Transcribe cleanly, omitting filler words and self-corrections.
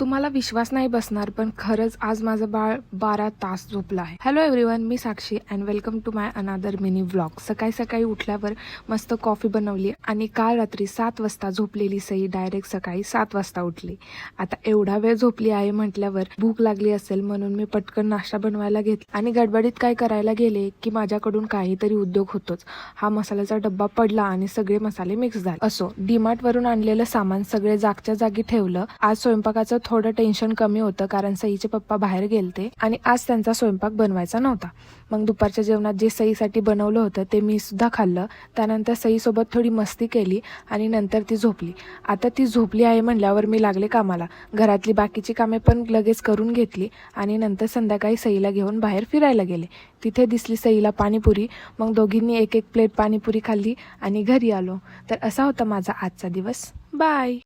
तुम्हाला विश्वास नाही बसणार, पण खरंच आज माझं बाळ 12 तास झोपलं आहे. हॅलो एव्हरीवन, मी Sakshi and welcome to my another mini vlog. सकाळी सकाळी उठल्यावर मस्त कॉफी बनवली आणि काल रात्री 7 वाजता झोपलेली सई डायरेक्ट सकाळी 7 वाजता उठली. आता एवढा वेळ झोपली आहे म्हटल्यावर भूक लागली असेल, म्हणून मी पटकन नाश्ता बनवायला घेतला आणि गडबडीत काय करायला गेले की माझ्याकडून काहीतरी उद्योग होतोच. हा मसाल्याचा डब्बा पडला आणि सगळे मसाले मिक्स झाले. असो, डीमार्ट वरून आणलेलं सामान सगळे जागच्या जागी ठेवलं. आज स्वयंपाकाचं थोडं टेन्शन कमी होतं, कारण सईचे पप्पा बाहेर गेलते आणि आज त्यांचा स्वयंपाक बनवायचा नव्हता. मग दुपारच्या जेवणात जे सईसाठी बनवलं होतं ते मी सुद्धा खाल्लं. त्यानंतर सईसोबत थोडी मस्ती केली आणि नंतर ती झोपली. आता ती झोपली आहे म्हणल्यावर मी लागले कामाला. घरातली बाकीची कामे पण लगेच करून घेतली आणि नंतर संध्याकाळी सईला घेऊन बाहेर फिरायला गेले. तिथे दिसली सईला पाणीपुरी. मग दोघींनी एक एक प्लेट पाणीपुरी खाल्ली आणि घरी आलो. तर असा होता माझा आजचा दिवस. बाय.